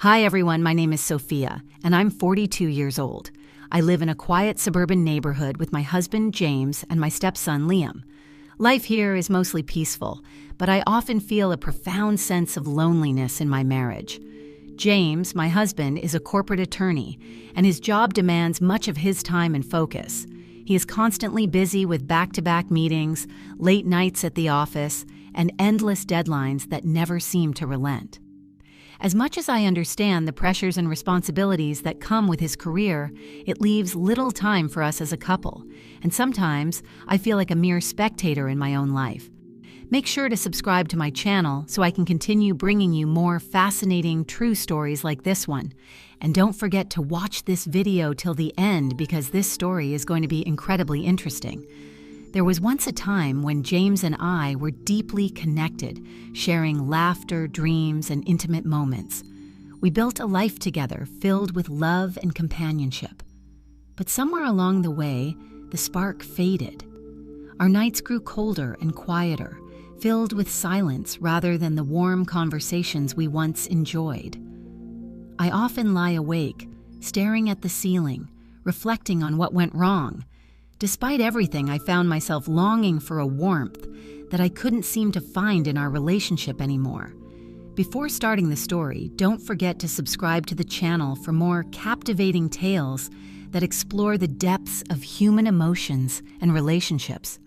Hi everyone, my name is Sophia, and I'm 42 years old. I live in a quiet suburban neighborhood with my husband, James, and my stepson, Liam. Life here is mostly peaceful, but I often feel a profound sense of loneliness in my marriage. James, my husband, is a corporate attorney, and his job demands much of his time and focus. He is constantly busy with back-to-back meetings, late nights at the office, and endless deadlines that never seem to relent. As much as I understand the pressures and responsibilities that come with his career, it leaves little time for us as a couple, and sometimes I feel like a mere spectator in my own life. Make sure to subscribe to my channel so I can continue bringing you more fascinating, true stories like this one. And don't forget to watch this video till the end because this story is going to be incredibly interesting. There was once a time when James and I were deeply connected, sharing laughter, dreams, and intimate moments. We built a life together filled with love and companionship. But somewhere along the way, the spark faded. Our nights grew colder and quieter, filled with silence rather than the warm conversations we once enjoyed. I often lie awake, staring at the ceiling, reflecting on what went wrong. Despite everything, I found myself longing for a warmth that I couldn't seem to find in our relationship anymore. Before starting the story, don't forget to subscribe to the channel for more captivating tales that explore the depths of human emotions and relationships.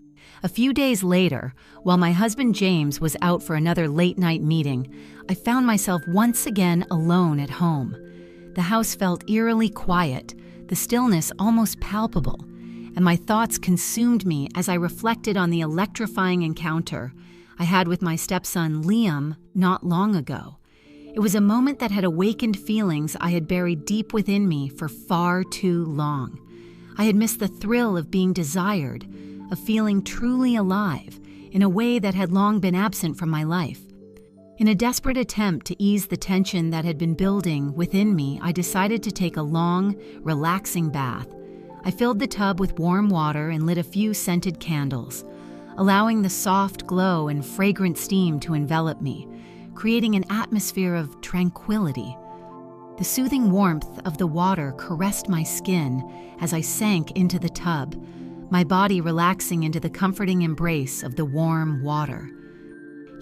A few days later, while my husband James was out for another late-night meeting, I found myself once again alone at home. The house felt eerily quiet, the stillness almost palpable, and my thoughts consumed me as I reflected on the electrifying encounter I had with my stepson Liam not long ago. It was a moment that had awakened feelings I had buried deep within me for far too long. I had missed the thrill of being desired, of feeling truly alive, in a way that had long been absent from my life. In a desperate attempt to ease the tension that had been building within me, I decided to take a long, relaxing bath. I filled the tub with warm water and lit a few scented candles, allowing the soft glow and fragrant steam to envelop me, creating an atmosphere of tranquility. The soothing warmth of the water caressed my skin as I sank into the tub, my body relaxing into the comforting embrace of the warm water.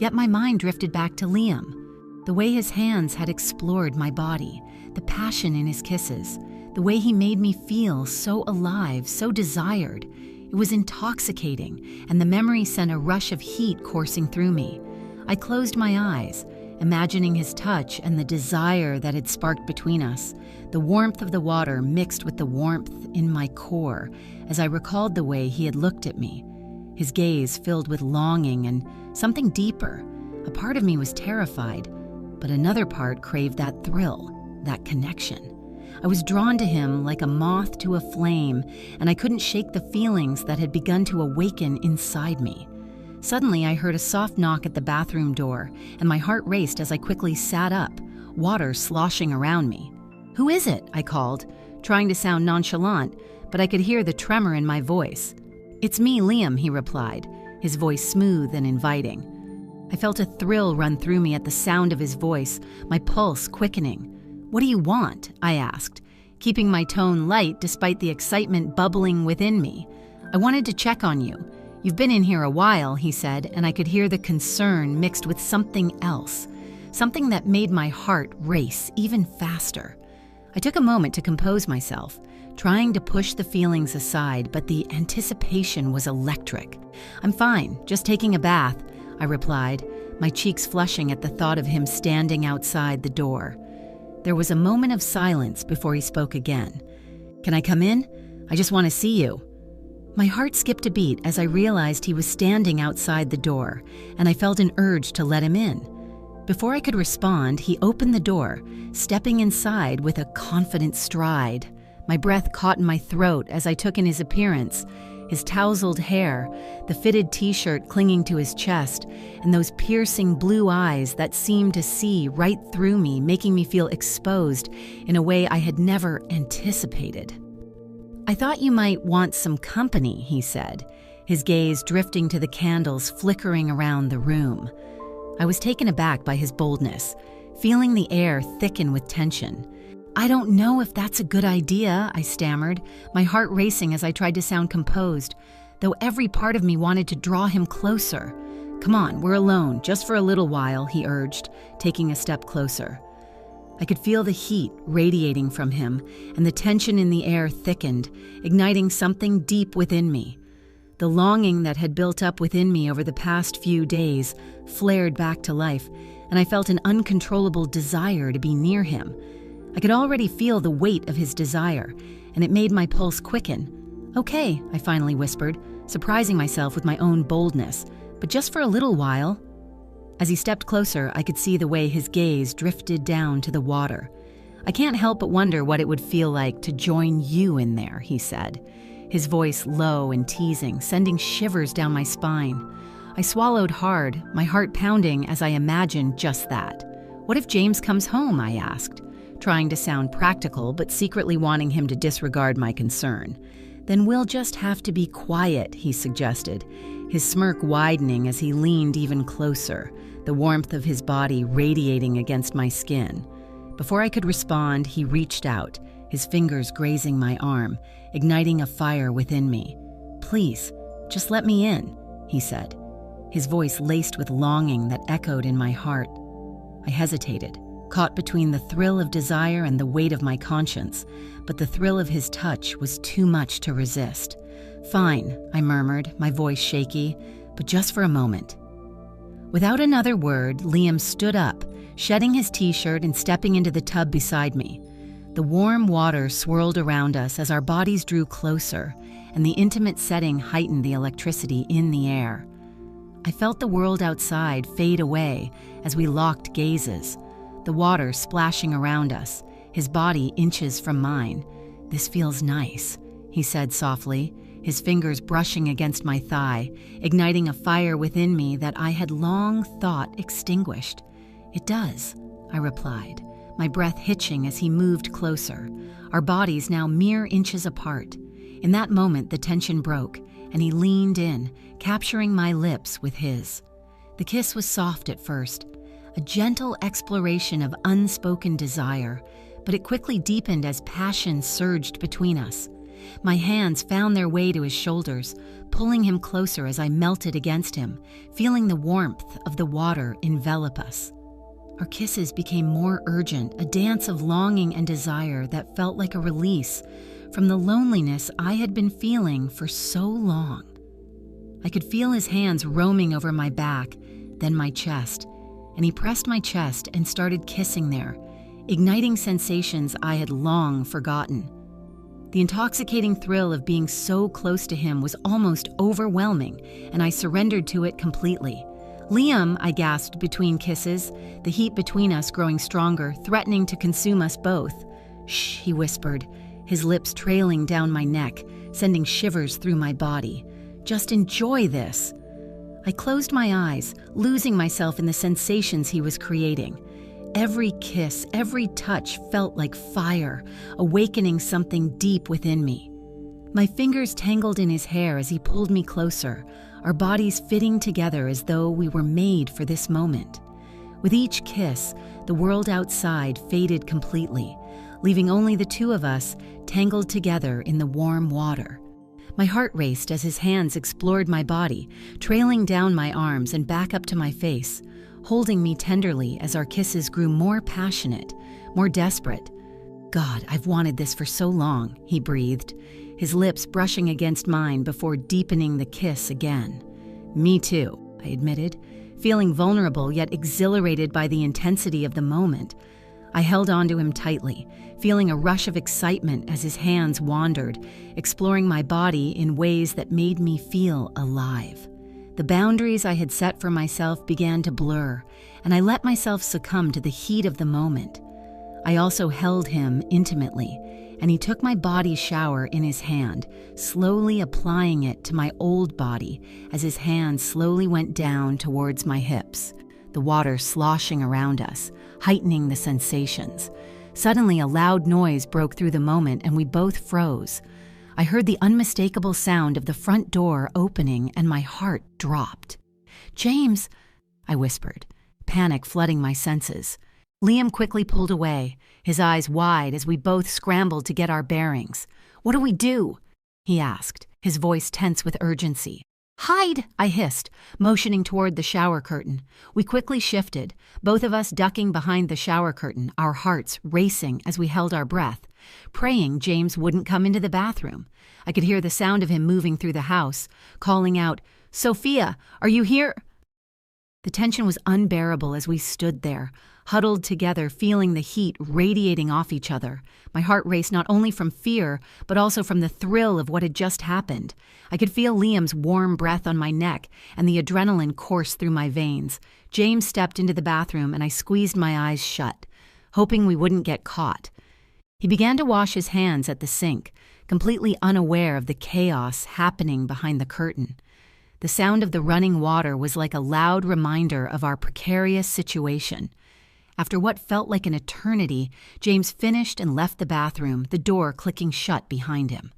Yet my mind drifted back to Liam, the way his hands had explored my body, the passion in his kisses, the way he made me feel so alive, so desired. It was intoxicating, and the memory sent a rush of heat coursing through me. I closed my eyes, imagining his touch and the desire that had sparked between us, the warmth of the water mixed with the warmth in my core as I recalled the way he had looked at me, his gaze filled with longing and something deeper. A part of me was terrified, but another part craved that thrill, that connection. I was drawn to him like a moth to a flame, and I couldn't shake the feelings that had begun to awaken inside me. Suddenly, I heard a soft knock at the bathroom door, and my heart raced as I quickly sat up, water sloshing around me. "Who is it?" I called, trying to sound nonchalant, but I could hear the tremor in my voice. "It's me, Liam," he replied, his voice smooth and inviting. I felt a thrill run through me at the sound of his voice, my pulse quickening. "What do you want?" I asked, keeping my tone light despite the excitement bubbling within me. "I wanted to check on you. You've been in here a while," he said, and I could hear the concern mixed with something else, something that made my heart race even faster. I took a moment to compose myself, trying to push the feelings aside, but the anticipation was electric. "I'm fine, just taking a bath," I replied, my cheeks flushing at the thought of him standing outside the door. There was a moment of silence before he spoke again. "Can I come in? I just want to see you." My heart skipped a beat as I realized he was standing outside the door, and I felt an urge to let him in. Before I could respond, he opened the door, stepping inside with a confident stride. My breath caught in my throat as I took in his appearance, his tousled hair, the fitted t-shirt clinging to his chest, and those piercing blue eyes that seemed to see right through me, making me feel exposed in a way I had never anticipated. "I thought you might want some company," he said, his gaze drifting to the candles flickering around the room. I was taken aback by his boldness, feeling the air thicken with tension. "I don't know if that's a good idea," I stammered, my heart racing as I tried to sound composed, though every part of me wanted to draw him closer. "Come on, we're alone, just for a little while," he urged, taking a step closer. I could feel the heat radiating from him, and the tension in the air thickened, igniting something deep within me. The longing that had built up within me over the past few days flared back to life, and I felt an uncontrollable desire to be near him. I could already feel the weight of his desire, and it made my pulse quicken. "Okay," I finally whispered, surprising myself with my own boldness, "but just for a little while." As he stepped closer, I could see the way his gaze drifted down to the water. "I can't help but wonder what it would feel like to join you in there," he said, his voice low and teasing, sending shivers down my spine. I swallowed hard, my heart pounding as I imagined just that. "What if James comes home?" I asked, trying to sound practical but secretly wanting him to disregard my concern. "Then we'll just have to be quiet," he suggested, his smirk widening as he leaned even closer, the warmth of his body radiating against my skin. Before I could respond, he reached out, his fingers grazing my arm, igniting a fire within me. "Please, just let me in," he said, his voice laced with longing that echoed in my heart. I hesitated, caught between the thrill of desire and the weight of my conscience, but the thrill of his touch was too much to resist. "Fine," I murmured, my voice shaky, "but just for a moment." Without another word, Liam stood up, shedding his t-shirt and stepping into the tub beside me. The warm water swirled around us as our bodies drew closer, and the intimate setting heightened the electricity in the air. I felt the world outside fade away as we locked gazes, the water splashing around us, his body inches from mine. "This feels nice," he said softly, his fingers brushing against my thigh, igniting a fire within me that I had long thought extinguished. "It does," I replied, my breath hitching as he moved closer, our bodies now mere inches apart. In that moment, the tension broke, and he leaned in, capturing my lips with his. The kiss was soft at first, a gentle exploration of unspoken desire, but it quickly deepened as passion surged between us. My hands found their way to his shoulders, pulling him closer as I melted against him, feeling the warmth of the water envelop us. Our kisses became more urgent, a dance of longing and desire that felt like a release from the loneliness I had been feeling for so long. I could feel his hands roaming over my back, then my chest, and he pressed my chest and started kissing there, igniting sensations I had long forgotten. The intoxicating thrill of being so close to him was almost overwhelming, and I surrendered to it completely. "Liam," I gasped between kisses, the heat between us growing stronger, threatening to consume us both. "Shh," he whispered, his lips trailing down my neck, sending shivers through my body. "Just enjoy this." I closed my eyes, losing myself in the sensations he was creating. Every kiss, every touch felt like fire, awakening something deep within me. My fingers tangled in his hair as he pulled me closer, our bodies fitting together as though we were made for this moment. With each kiss, the world outside faded completely, leaving only the two of us tangled together in the warm water. My heart raced as his hands explored my body, trailing down my arms and back up to my face, holding me tenderly as our kisses grew more passionate, more desperate. "God, I've wanted this for so long," he breathed, his lips brushing against mine before deepening the kiss again. "Me too," I admitted, feeling vulnerable yet exhilarated by the intensity of the moment. I held onto him tightly, feeling a rush of excitement as his hands wandered, exploring my body in ways that made me feel alive. The boundaries I had set for myself began to blur, and I let myself succumb to the heat of the moment. I also held him intimately, and he took my body shower in his hand, slowly applying it to my old body as his hand slowly went down towards my hips, the water sloshing around us, heightening the sensations. Suddenly, a loud noise broke through the moment, and we both froze. I heard the unmistakable sound of the front door opening, and my heart dropped. "James," I whispered, panic flooding my senses. Liam quickly pulled away, his eyes wide as we both scrambled to get our bearings. "What do we do?" he asked, his voice tense with urgency. "Hide!" I hissed, motioning toward the shower curtain. We quickly shifted, both of us ducking behind the shower curtain, our hearts racing as we held our breath, praying James wouldn't come into the bathroom. I could hear the sound of him moving through the house, calling out, "Sophia, are you here?" The tension was unbearable as we stood there, huddled together, feeling the heat radiating off each other. My heart raced not only from fear, but also from the thrill of what had just happened. I could feel Liam's warm breath on my neck and the adrenaline course through my veins. James stepped into the bathroom and I squeezed my eyes shut, hoping we wouldn't get caught. He began to wash his hands at the sink, completely unaware of the chaos happening behind the curtain. The sound of the running water was like a loud reminder of our precarious situation. After what felt like an eternity, James finished and left the bathroom, the door clicking shut behind him.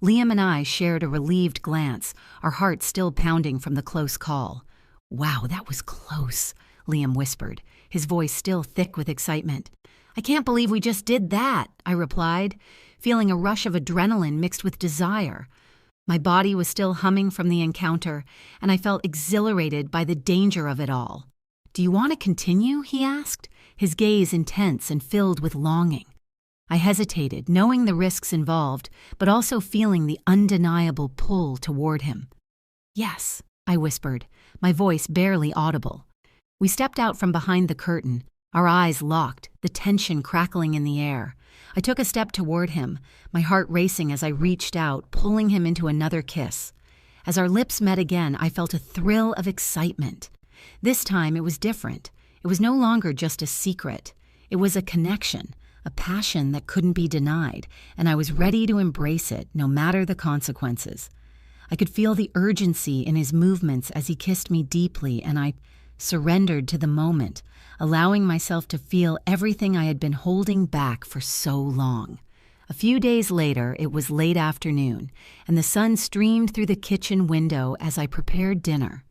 Liam and I shared a relieved glance, our hearts still pounding from the close call. "Wow, that was close," Liam whispered, his voice still thick with excitement. "I can't believe we just did that," I replied, feeling a rush of adrenaline mixed with desire. My body was still humming from the encounter, and I felt exhilarated by the danger of it all. "Do you want to continue?" he asked, his gaze intense and filled with longing. I hesitated, knowing the risks involved, but also feeling the undeniable pull toward him. "Yes," I whispered, my voice barely audible. We stepped out from behind the curtain, our eyes locked, the tension crackling in the air. I took a step toward him, my heart racing as I reached out, pulling him into another kiss. As our lips met again, I felt a thrill of excitement. This time it was different. It was no longer just a secret. It was a connection, a passion that couldn't be denied, and I was ready to embrace it, no matter the consequences. I could feel the urgency in his movements as he kissed me deeply, and I surrendered to the moment, allowing myself to feel everything I had been holding back for so long. A few days later, it was late afternoon, and the sun streamed through the kitchen window as I prepared dinner.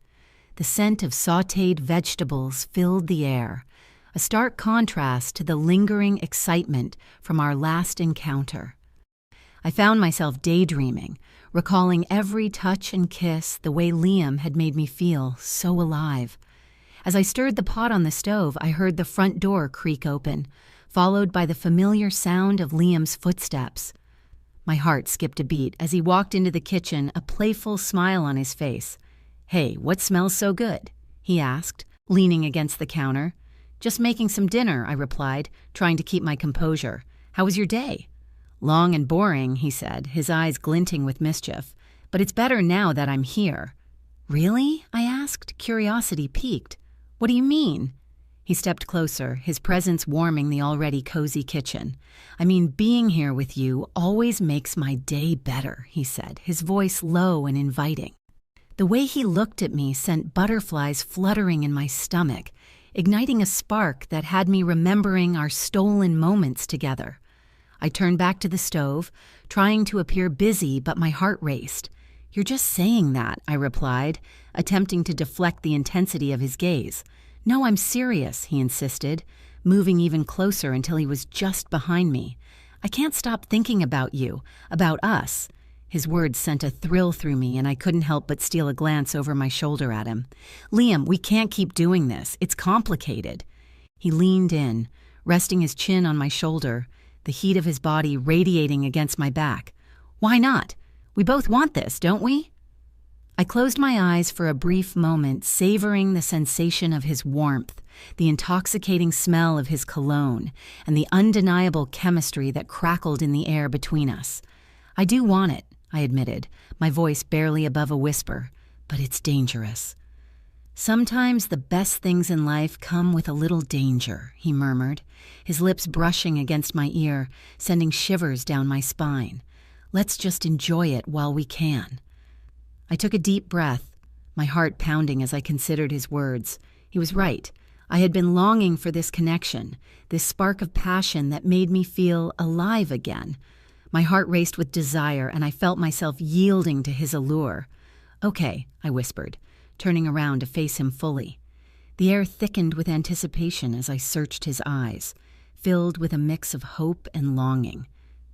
The scent of sautéed vegetables filled the air, a stark contrast to the lingering excitement from our last encounter. I found myself daydreaming, recalling every touch and kiss the way Liam had made me feel so alive. As I stirred the pot on the stove, I heard the front door creak open, followed by the familiar sound of Liam's footsteps. My heart skipped a beat as he walked into the kitchen, a playful smile on his face. "Hey, what smells so good?" he asked, leaning against the counter. "Just making some dinner," I replied, trying to keep my composure. "How was your day?" "Long and boring," he said, his eyes glinting with mischief. "But it's better now that I'm here." "Really?" I asked, curiosity piqued. "What do you mean?" He stepped closer, his presence warming the already cozy kitchen. "I mean, being here with you always makes my day better," he said, his voice low and inviting. The way he looked at me sent butterflies fluttering in my stomach, igniting a spark that had me remembering our stolen moments together. I turned back to the stove, trying to appear busy, but my heart raced. "You're just saying that," I replied, attempting to deflect the intensity of his gaze. "No, I'm serious," he insisted, moving even closer until he was just behind me. "I can't stop thinking about you, about us." His words sent a thrill through me, and I couldn't help but steal a glance over my shoulder at him. "Liam, we can't keep doing this. It's complicated." He leaned in, resting his chin on my shoulder, the heat of his body radiating against my back. "Why not? We both want this, don't we?" I closed my eyes for a brief moment, savoring the sensation of his warmth, the intoxicating smell of his cologne, and the undeniable chemistry that crackled in the air between us. "I do want it," I admitted, my voice barely above a whisper, "but it's dangerous." "Sometimes the best things in life come with a little danger," he murmured, his lips brushing against my ear, sending shivers down my spine. "Let's just enjoy it while we can." I took a deep breath, my heart pounding as I considered his words. He was right. I had been longing for this connection, this spark of passion that made me feel alive again. My heart raced with desire, and I felt myself yielding to his allure. "Okay," I whispered, turning around to face him fully. The air thickened with anticipation as I searched his eyes, filled with a mix of hope and longing,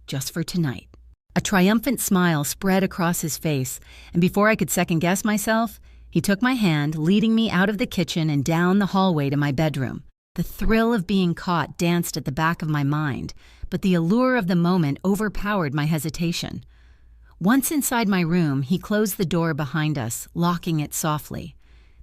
just for tonight. A triumphant smile spread across his face, and before I could second-guess myself, he took my hand, leading me out of the kitchen and down the hallway to my bedroom. The thrill of being caught danced at the back of my mind, but the allure of the moment overpowered my hesitation. Once inside my room, he closed the door behind us, locking it softly.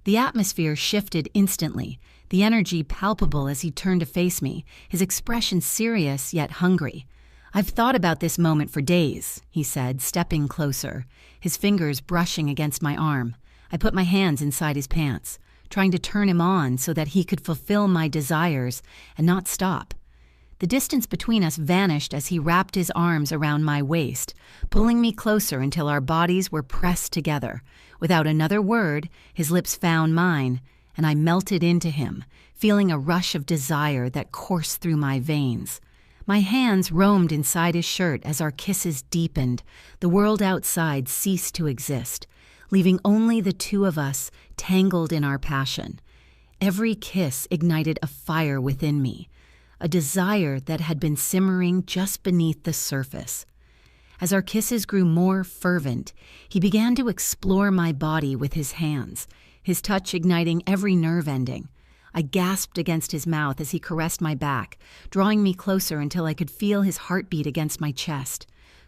The atmosphere shifted instantly, the energy palpable as he turned to face me, his expression serious yet hungry. "I've thought about this moment for days," he said, stepping closer, his fingers brushing against my arm. I put my hands inside his pants, trying to turn him on so that he could fulfill my desires and not stop. The distance between us vanished as he wrapped his arms around my waist, pulling me closer until our bodies were pressed together. Without another word, his lips found mine, and I melted into him, feeling a rush of desire that coursed through my veins. My hands roamed inside his shirt as our kisses deepened. The world outside ceased to exist, leaving only the two of us tangled in our passion. Every kiss ignited a fire within me, a desire that had been simmering just beneath the surface. As our kisses grew more fervent, he began to explore my body with his hands, his touch igniting every nerve ending. I gasped against his mouth as he caressed my back, drawing me closer until I could feel his heartbeat against my chest.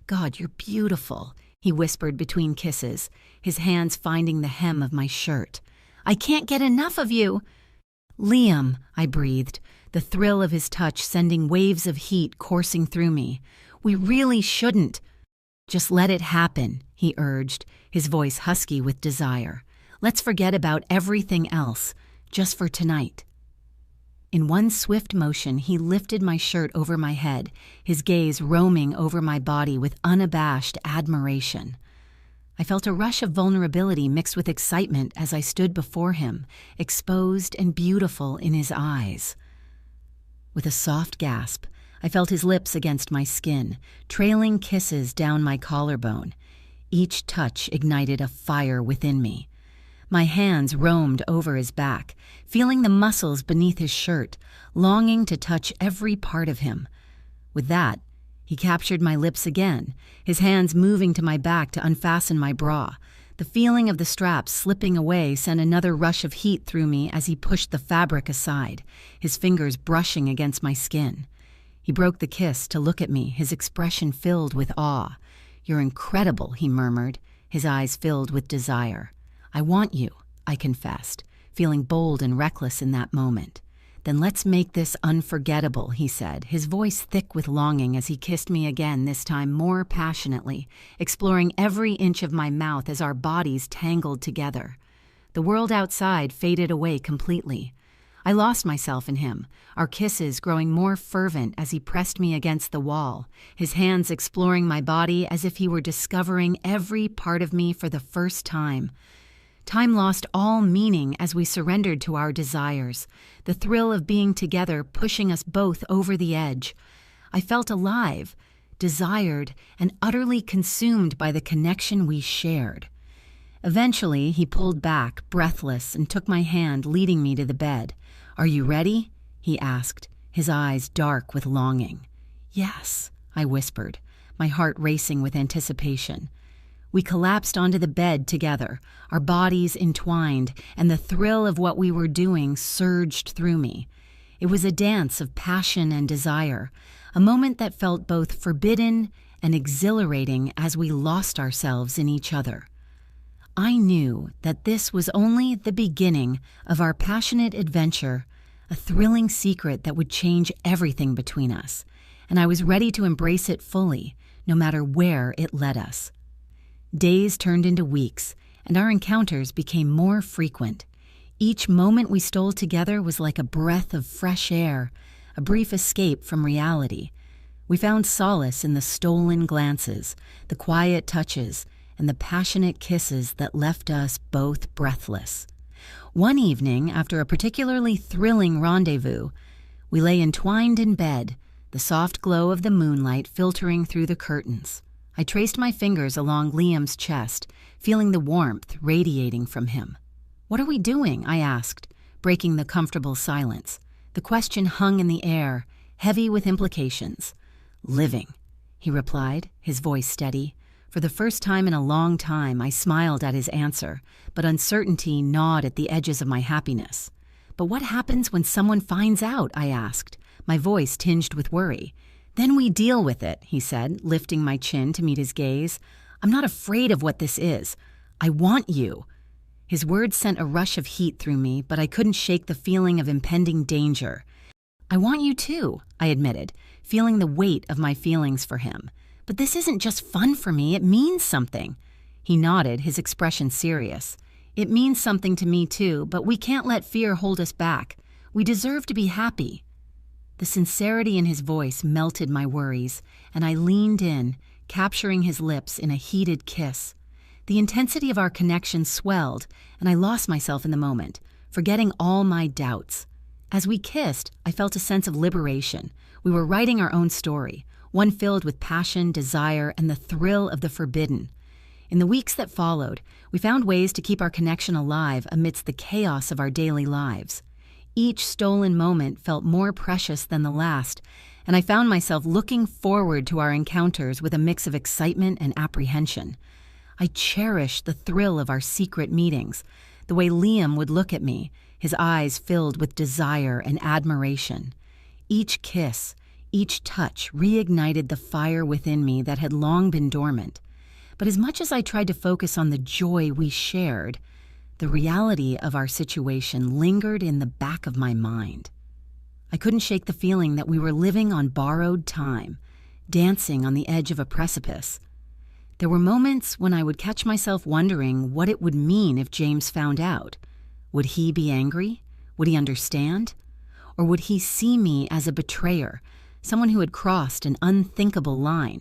"God, you're beautiful," he whispered between kisses, his hands finding the hem of my shirt. "I can't get enough of you." "Liam," I breathed, the thrill of his touch sending waves of heat coursing through me. "We really shouldn't." "Just let it happen," he urged, his voice husky with desire. "Let's forget about everything else, just for tonight." In one swift motion, he lifted my shirt over my head, his gaze roaming over my body with unabashed admiration. I felt a rush of vulnerability mixed with excitement as I stood before him, exposed and beautiful in his eyes. With a soft gasp, I felt his lips against my skin, trailing kisses down my collarbone. Each touch ignited a fire within me. My hands roamed over his back, feeling the muscles beneath his shirt, longing to touch every part of him. With that, he captured my lips again, his hands moving to my back to unfasten my bra. The feeling of the straps slipping away sent another rush of heat through me as he pushed the fabric aside, his fingers brushing against my skin. He broke the kiss to look at me, his expression filled with awe. "You're incredible," he murmured, his eyes filled with desire. "I want you," I confessed, feeling bold and reckless in that moment. "Then let's make this unforgettable," he said, his voice thick with longing as he kissed me again, this time more passionately, exploring every inch of my mouth as our bodies tangled together. The world outside faded away completely. I lost myself in him, our kisses growing more fervent as he pressed me against the wall, his hands exploring my body as if he were discovering every part of me for the first time. Time lost all meaning as we surrendered to our desires, the thrill of being together pushing us both over the edge. I felt alive, desired, and utterly consumed by the connection we shared. Eventually, he pulled back, breathless, and took my hand, leading me to the bed. "Are you ready?" he asked, his eyes dark with longing. "Yes," I whispered, my heart racing with anticipation. We collapsed onto the bed together, our bodies entwined, and the thrill of what we were doing surged through me. It was a dance of passion and desire, a moment that felt both forbidden and exhilarating as we lost ourselves in each other. I knew that this was only the beginning of our passionate adventure, a thrilling secret that would change everything between us, and I was ready to embrace it fully, no matter where it led us. Days turned into weeks, and our encounters became more frequent. Each moment we stole together was like a breath of fresh air, a brief escape from reality. We found solace in the stolen glances, the quiet touches, and the passionate kisses that left us both breathless. One evening, after a particularly thrilling rendezvous, we lay entwined in bed, the soft glow of the moonlight filtering through the curtains. I traced my fingers along Liam's chest, feeling the warmth radiating from him. "What are we doing?" I asked, breaking the comfortable silence. The question hung in the air, heavy with implications. "Living," he replied, his voice steady. For the first time in a long time, I smiled at his answer, but uncertainty gnawed at the edges of my happiness. "But what happens when someone finds out?" I asked, my voice tinged with worry. "Then we deal with it," he said, lifting my chin to meet his gaze. "I'm not afraid of what this is. I want you." His words sent a rush of heat through me, but I couldn't shake the feeling of impending danger. "I want you too," I admitted, feeling the weight of my feelings for him. "But this isn't just fun for me, it means something." He nodded, his expression serious. "It means something to me too, but we can't let fear hold us back. We deserve to be happy." The sincerity in his voice melted my worries, and I leaned in, capturing his lips in a heated kiss. The intensity of our connection swelled, and I lost myself in the moment, forgetting all my doubts. As we kissed, I felt a sense of liberation. We were writing our own story, one filled with passion, desire, and the thrill of the forbidden. In the weeks that followed, we found ways to keep our connection alive amidst the chaos of our daily lives. Each stolen moment felt more precious than the last, and I found myself looking forward to our encounters with a mix of excitement and apprehension. I cherished the thrill of our secret meetings, the way Liam would look at me, his eyes filled with desire and admiration. Each kiss, each touch reignited the fire within me that had long been dormant. But as much as I tried to focus on the joy we shared, the reality of our situation lingered in the back of my mind. I couldn't shake the feeling that we were living on borrowed time, dancing on the edge of a precipice. There were moments when I would catch myself wondering what it would mean if James found out. Would he be angry? Would he understand? Or would he see me as a betrayer, someone who had crossed an unthinkable line?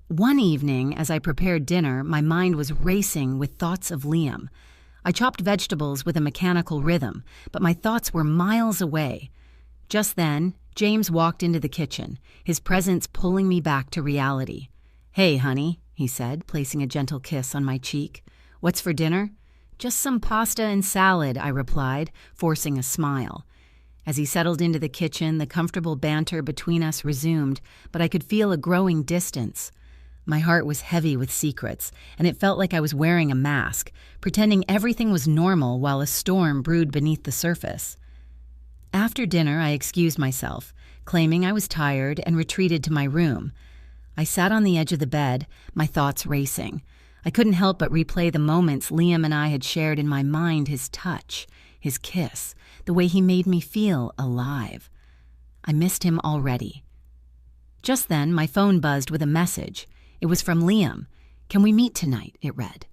One evening, as I prepared dinner, my mind was racing with thoughts of Liam. I chopped vegetables with a mechanical rhythm, but my thoughts were miles away. Just then, James walked into the kitchen, his presence pulling me back to reality. "Hey, honey," he said, placing a gentle kiss on my cheek. "What's for dinner?" "Just some pasta and salad," I replied, forcing a smile. As he settled into the kitchen, the comfortable banter between us resumed, but I could feel a growing distance. My heart was heavy with secrets, and it felt like I was wearing a mask, pretending everything was normal while a storm brewed beneath the surface. After dinner, I excused myself, claiming I was tired, and retreated to my room. I sat on the edge of the bed, my thoughts racing. I couldn't help but replay the moments Liam and I had shared in my mind, his touch, his kiss, the way he made me feel alive. I missed him already. Just then, my phone buzzed with a message. It was from Liam. "Can we meet tonight?" it read.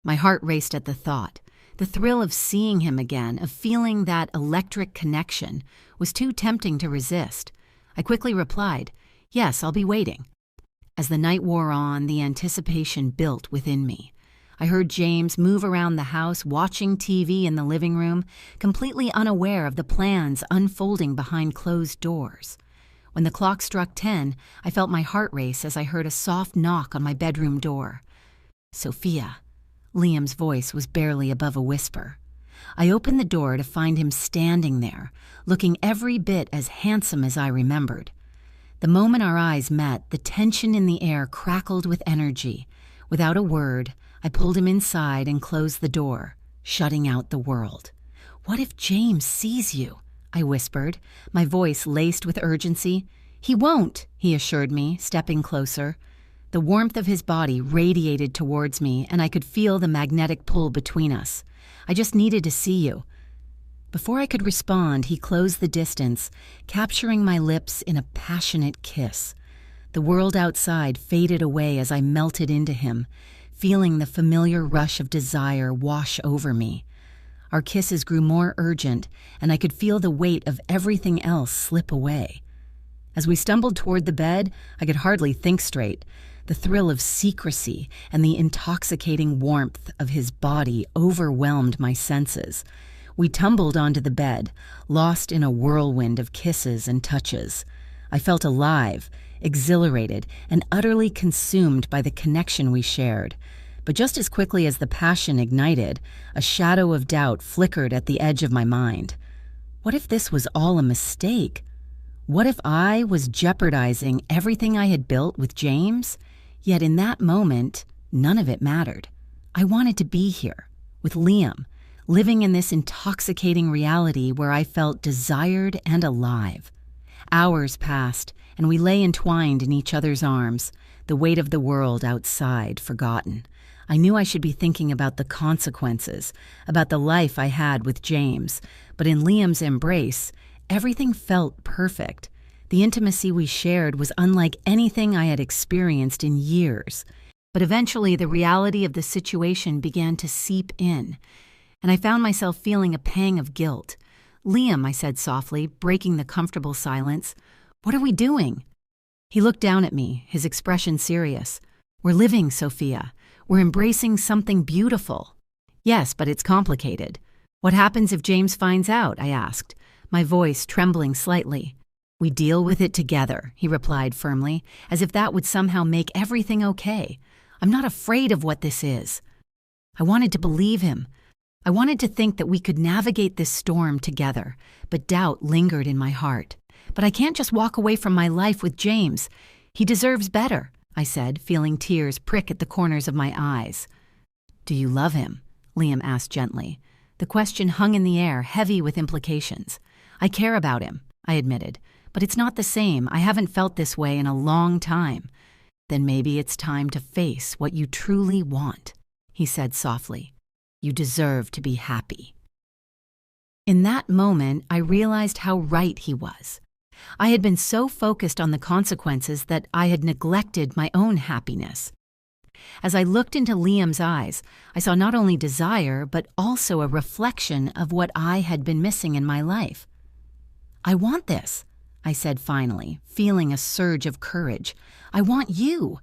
My heart raced at the thought. The thrill of seeing him again, of feeling that electric connection, was too tempting to resist. I quickly replied, "Yes, I'll be waiting." As the night wore on, the anticipation built within me. I heard James move around the house, watching TV in the living room, completely unaware of the plans unfolding behind closed doors. When the clock struck 10, I felt my heart race as I heard a soft knock on my bedroom door. "Sophia." Liam's voice was barely above a whisper. I opened the door to find him standing there, looking every bit as handsome as I remembered. The moment our eyes met, the tension in the air crackled with energy. Without a word, I pulled him inside and closed the door, shutting out the world. "What if James sees you?" I whispered, my voice laced with urgency. "He won't," he assured me, stepping closer. The warmth of his body radiated towards me, and I could feel the magnetic pull between us. "I just needed to see you." Before I could respond, he closed the distance, capturing my lips in a passionate kiss. The world outside faded away as I melted into him, feeling the familiar rush of desire wash over me. Our kisses grew more urgent, and I could feel the weight of everything else slip away. As we stumbled toward the bed, I could hardly think straight. The thrill of secrecy and the intoxicating warmth of his body overwhelmed my senses. We tumbled onto the bed, lost in a whirlwind of kisses and touches. I felt alive, exhilarated, and utterly consumed by the connection we shared. But just as quickly as the passion ignited, a shadow of doubt flickered at the edge of my mind. What if this was all a mistake? What if I was jeopardizing everything I had built with James? Yet in that moment, none of it mattered. I wanted to be here, with Liam, living in this intoxicating reality where I felt desired and alive. Hours passed, and we lay entwined in each other's arms, the weight of the world outside forgotten. I knew I should be thinking about the consequences, about the life I had with James, but in Liam's embrace, everything felt perfect. The intimacy we shared was unlike anything I had experienced in years. But eventually, the reality of the situation began to seep in, and I found myself feeling a pang of guilt. "Liam," I said softly, breaking the comfortable silence, "what are we doing?" He looked down at me, his expression serious. "We're living, Sophia. We're embracing something beautiful." "Yes, but it's complicated. What happens if James finds out?" I asked, my voice trembling slightly. "We deal with it together," he replied firmly, as if that would somehow make everything okay. "I'm not afraid of what this is." I wanted to believe him. I wanted to think that we could navigate this storm together, but doubt lingered in my heart. "But I can't just walk away from my life with James. He deserves better," I said, feeling tears prick at the corners of my eyes. "Do you love him?" Liam asked gently. The question hung in the air, heavy with implications. "I care about him," I admitted, "but it's not the same. I haven't felt this way in a long time." "Then maybe it's time to face what you truly want," he said softly. "You deserve to be happy." In that moment, I realized how right he was. I had been so focused on the consequences that I had neglected my own happiness. As I looked into Liam's eyes, I saw not only desire, but also a reflection of what I had been missing in my life. "I want this," I said finally, feeling a surge of courage. "I want you."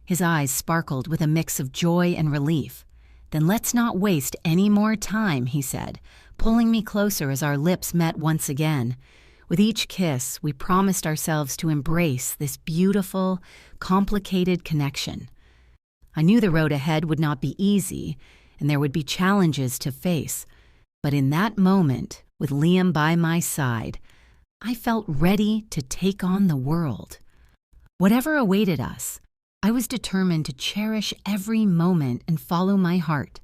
His eyes sparkled with a mix of joy and relief. "Then let's not waste any more time," he said, pulling me closer as our lips met once again. With each kiss, we promised ourselves to embrace this beautiful, complicated connection. I knew the road ahead would not be easy, and there would be challenges to face. But in that moment, with Liam by my side, I felt ready to take on the world. Whatever awaited us, I was determined to cherish every moment and follow my heart.